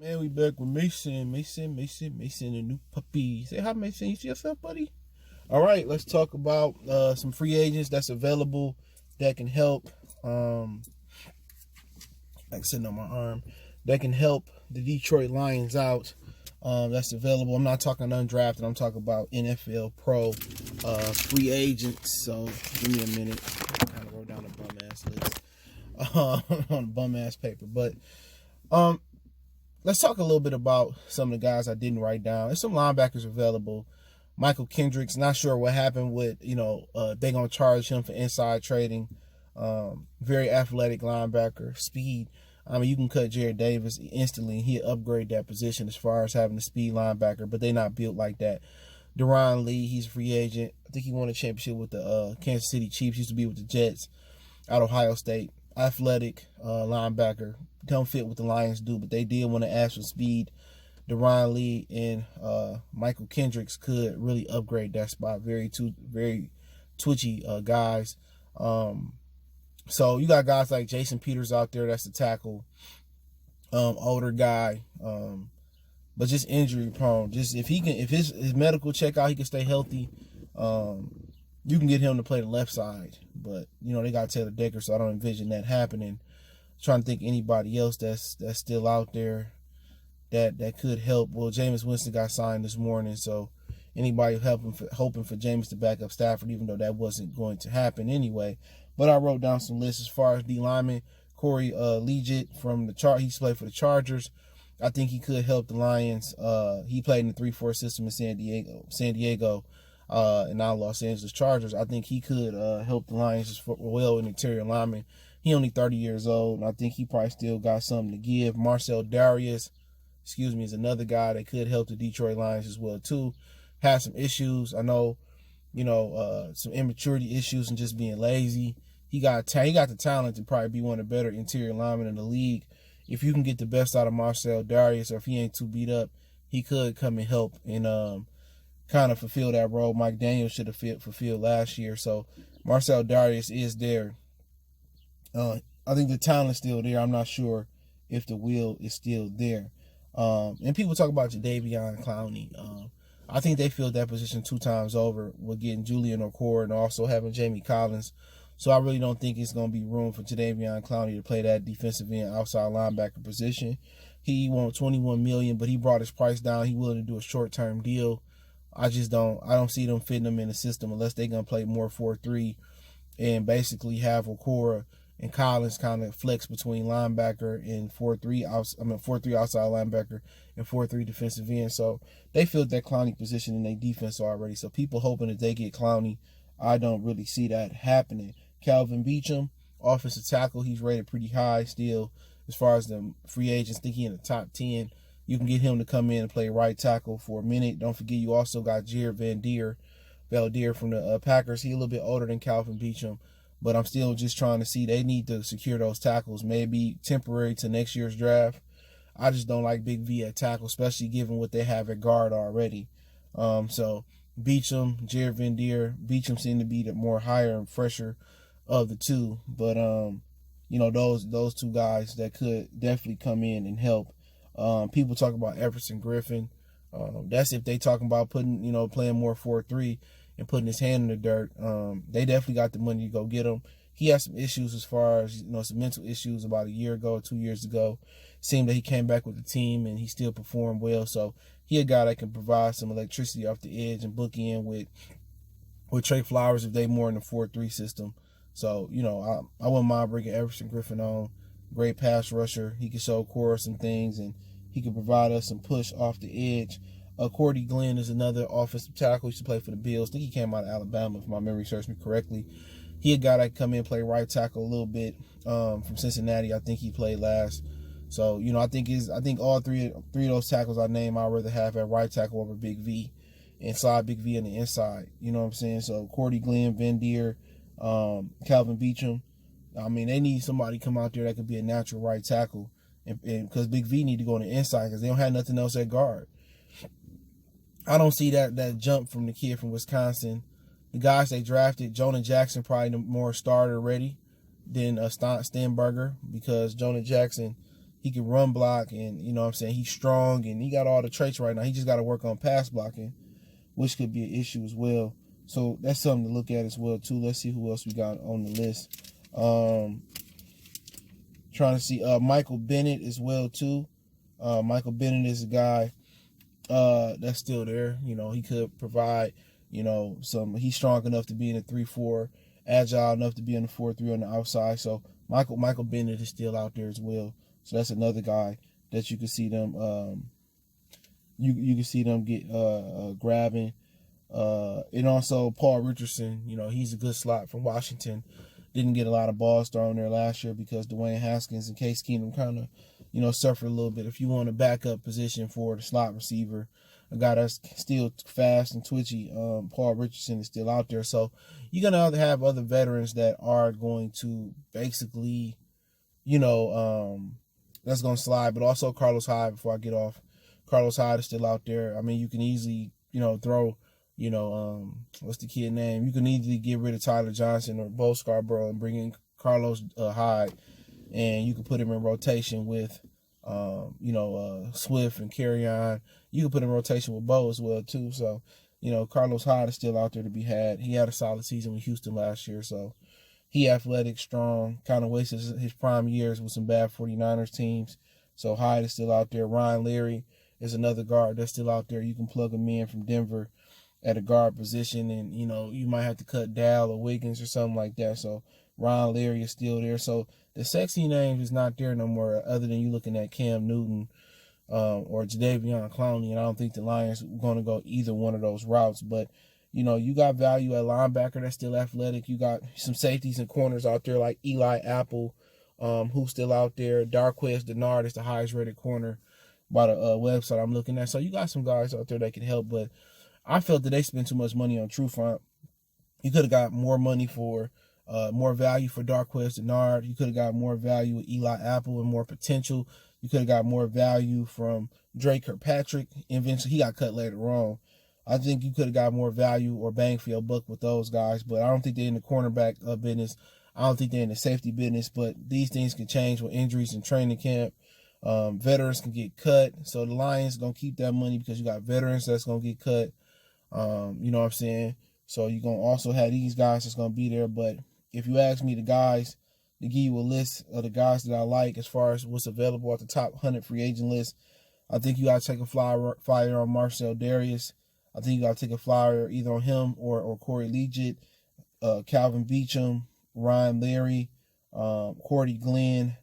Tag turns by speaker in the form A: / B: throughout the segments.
A: Man, we back with Mason, the new puppy. Say hi, Mason. You see yourself, buddy? All right, let's talk about some free agents that's available that can help. Like sitting on my arm, that can help the Detroit Lions out. That's available. I'm not talking undrafted. I'm talking about NFL Pro free agents. So give me a minute. I kind of wrote down a bum ass list on a bum ass paper, but let's talk a little bit about some of the guys I didn't write down. There's some linebackers available. Michael Kendricks, not sure what happened with, they going to charge him for inside trading. Very athletic linebacker, speed. I mean, you can cut Jared Davis instantly and he'll upgrade that position as far as having a speed linebacker, but they're not built like that. Deron Lee, he's a free agent. I think he won a championship with the Kansas City Chiefs. Used to be with the Jets out of Ohio State. Athletic linebacker. Don't fit what the Lions do, but they did want to ask for speed. Deron Lee and Michael Kendricks could really upgrade that spot. Very twitchy guys. So you got guys like Jason Peters out there. That's the tackle. Older guy, but just injury prone. Just if his medical checkout, he can stay healthy. You can get him to play the left side, but they got Taylor Decker, so I don't envision that happening. Trying to think anybody else that's still out there that could help. Well, Jameis Winston got signed this morning, so anybody hoping for Jameis to back up Stafford, even though that wasn't going to happen anyway. But I wrote down some lists as far as D lineman. Corey Liuget from the he played for the Chargers. I think he could help the Lions. He played in the 3-4 system in San Diego, and now Los Angeles Chargers. I think he could help the Lions as well in interior lineman. He only 30 years old, and I think he probably still got something to give. Marcel Darius, is another guy that could help the Detroit Lions as well too. Has some issues. I know, some immaturity issues and just being lazy. He got the talent to probably be one of the better interior linemen in the league. If you can get the best out of Marcel Darius, or if he ain't too beat up, he could come and help and kind of fulfill that role Mike Daniels should have fulfilled last year. So Marcel Darius is there. I think the talent is still there. I'm not sure if the will is still there. And people talk about Jadeveon Clowney. I think they filled that position 2 times over with getting Julian Okoye and also having Jamie Collins. So I really don't think it's going to be room for Jadeveon Clowney to play that defensive end outside linebacker position. He won $21 million, but he brought his price down. He willing to do a short-term deal. I don't see them fitting him in the system unless they're going to play more 4-3 and basically have Okoye and Collins kind of flex between linebacker and 4-3 outside linebacker and 4-3 defensive end. So they filled that Clowney position in their defense already. So people hoping that they get Clowney, I don't really see that happening. Calvin Beecham, offensive tackle, he's rated pretty high still as far as the free agents. Think he in the top 10. You can get him to come in and play right tackle for a minute. Don't forget you also got Jared Valdir from the Packers. He's a little bit older than Calvin Beecham. But I'm still just trying to see. They need to secure those tackles, maybe temporary to next year's draft. I just don't like Big V at tackle, especially given what they have at guard already. So Beecham, Jared Valdir, Beecham seem to be the more higher and fresher of the two. But those 2 guys that could definitely come in and help. People talk about Everson Griffin. That's if they talking about playing more 4-3. And putting his hand in the dirt. They definitely got the money to go get him. He had some issues as far as, some mental issues about a year ago or 2 years ago. Seemed that he came back with the team and he still performed well. So he a guy that can provide some electricity off the edge and book in with Trey Flowers if they more in the 4-3 system. So, I wouldn't mind bringing Everson Griffin on. Great pass rusher. He can show Cora some things and he can provide us some push off the edge. Cordy Glenn is another offensive tackle. He used to play for the Bills. I think he came out of Alabama, if my memory serves me correctly. He a guy that come in and play right tackle a little bit from Cincinnati. I think he played last. So, I think all three of those tackles I named, I'd rather have at right tackle over Big V and slide Big V on the inside. You know what I'm saying? So, Cordy Glenn, Valdir, Calvin Beecham. I mean, they need somebody to come out there that could be a natural right tackle. And because Big V need to go on the inside because they don't have nothing else at guard. I don't see that jump from the kid from Wisconsin. The guys they drafted, Jonah Jackson, probably more starter ready than Stenberger because Jonah Jackson, He can run block, and you know what I'm saying, he's strong, and he got all the traits right now. He just got to work on pass blocking, which could be an issue as well. So that's something to look at as well too. Let's see who else we got on the list. Trying to see Michael Bennett as well too. Michael Bennett is a guy that's still there. You know, he could provide, you know, he's strong enough to be in a 3-4, agile enough to be in a 4-3 on the outside. So Michael Bennett is still out there as well. So that's another guy that you can see them you can see them get grabbing. And also Paul Richardson, you know, he's a good slot from Washington. Didn't get a lot of balls thrown there last year because Dwayne Haskins and Case Keenum kind of, you know, suffered a little bit. If you want a backup position for the slot receiver, a guy that's still fast and twitchy, Paul Richardson is still out there. So you're going to have other veterans that are going to basically, you know, that's going to slide. But also Carlos Hyde, before I get off. Carlos Hyde is still out there. I mean, you can easily, you know, throw, you know, what's the kid name? You can easily get rid of Tyler Johnson or Bo Scarborough and bring in Carlos Hyde, and you can put him in rotation with, you know, Swift and Kerryon. You can put him in rotation with Bo as well too. So, you know, Carlos Hyde is still out there to be had. He had a solid season with Houston last year, so he athletic, strong, kind of wasted his prime years with some bad 49ers teams. So Hyde is still out there. Ryan Leary is another guard that's still out there. You can plug him in from Denver at a guard position, and, you know, you might have to cut Dow or Wiggins or something like that. So Ryan Leary is still there. So the sexy names is not there no more, other than you looking at Cam Newton or Jadeveon Clowney, and I don't think the Lions are going to go either one of those routes. But, you know, you got value at linebacker that's still athletic. You got some safeties and corners out there like Eli Apple, who's still out there. Darquez Dennard is the highest rated corner by the website I'm looking at. So you got some guys out there that can help, but I felt that they spent too much money on Trufant. You could have got more money for, more value for Darquez Dennard. You could have got more value with Eli Apple and more potential. You could have got more value from Drake Kirkpatrick. Eventually, he got cut later on. I think you could have got more value or bang for your buck with those guys, but I don't think they're in the cornerback business. I don't think they're in the safety business, but these things can change with injuries and training camp. Veterans can get cut, so the Lions going to keep that money because you got veterans that's going to get cut. You know what I'm saying? So you're going to also have these guys that's going to be there. But if you ask me, the guys, to give you a list of the guys that I like as far as what's available at the top 100 free agent list, I think you got to take a flyer on Marcel Darius. I think you got to take a flyer either on him or Corey Liuget, Calvin Beecham, Ryan Leary, Cordy Glenn.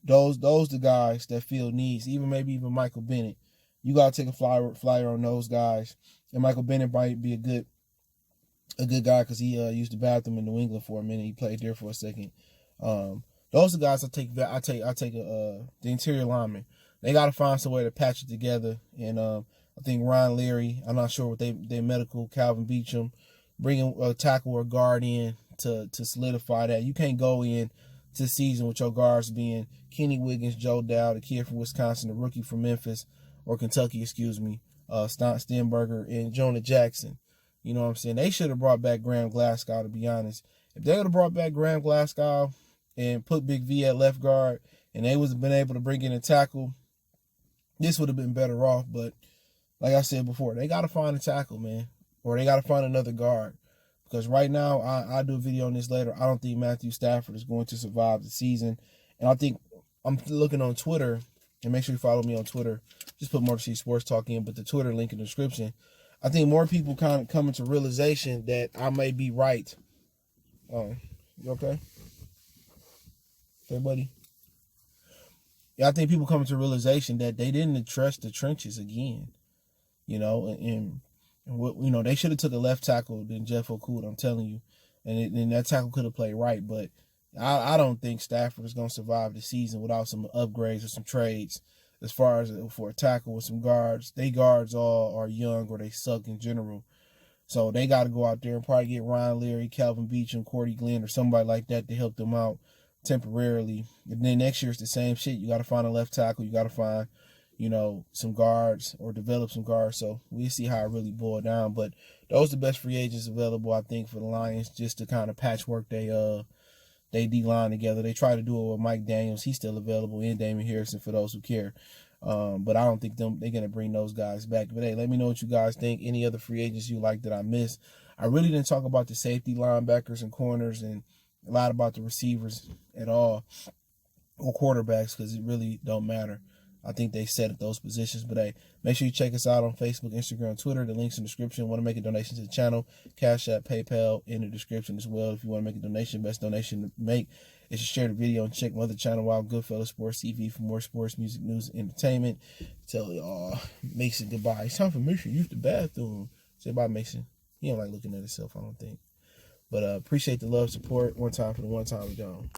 A: Those the guys that fill needs. Maybe even Michael Bennett. You got to take a flyer on those guys. And Michael Bennett might be a good guy because he used the bathroom in New England for a minute. He played there for a second. Those are the guys I take the interior lineman. They got to find some way to patch it together. And I think Ryan Leary, I'm not sure what they medical, Calvin Beecham, bringing a tackle or guard in to solidify that. You can't go in to the season with your guards being Kenny Wiggins, Joe Dow, the kid from Wisconsin, the rookie from Memphis, or Kentucky, Stenberger, and Jonah Jackson. You know what I'm saying? They should have brought back Graham Glasgow, to be honest. If they would have brought back Graham Glasgow and put Big V at left guard, and they would have been able to bring in a tackle, this would have been better off. But like I said before, they got to find a tackle, man, or they got to find another guard. Because right now, I'll do a video on this later. I don't think Matthew Stafford is going to survive the season. And I think I'm looking on Twitter, and make sure you follow me on Twitter. Just put Motor City Sports Talk in, but the Twitter link in the description. I think more people kind of coming to realization that I may be right. You okay? Okay, buddy? Yeah, I think people coming to realization that they didn't address the trenches again. You know, and what, you know, they should have took a left tackle than Jeff Okuda, I'm telling you. And that tackle could have played right, but I don't think Stafford is going to survive the season without some upgrades or some trades as far as for a tackle with some guards. They guards all are young or they suck in general. So they got to go out there and probably get Ryan Leary, Calvin Beecham, Cordy Glenn, or somebody like that to help them out temporarily. And then next year it's the same shit. You got to find a left tackle. You got to find, you know, some guards or develop some guards. So we'll see how it really boils down. But those are the best free agents available, I think, for the Lions, just to kind of patchwork they they D-line together. They try to do it with Mike Daniels. He's still available, and Damian Harrison for those who care. But I don't think they're going to bring those guys back. But, hey, let me know what you guys think. Any other free agents you like that I missed? I really didn't talk about the safety linebackers and corners and a lot about the receivers at all, or quarterbacks, because it really don't matter. I think they set at those positions. But, hey, make sure you check us out on Facebook, Instagram, Twitter. The link's in the description. Want to make a donation to the channel, Cash App, PayPal in the description as well. If you want to make a donation, best donation to make is to share the video and check my other channel, Wild Goodfellas Sports TV, for more sports, music, news, and entertainment. Tell y'all Mason goodbye. It's time for Mason to use the bathroom. Say bye, Mason. He don't like looking at himself, I don't think. But appreciate the love, support. One time for the one time we gone.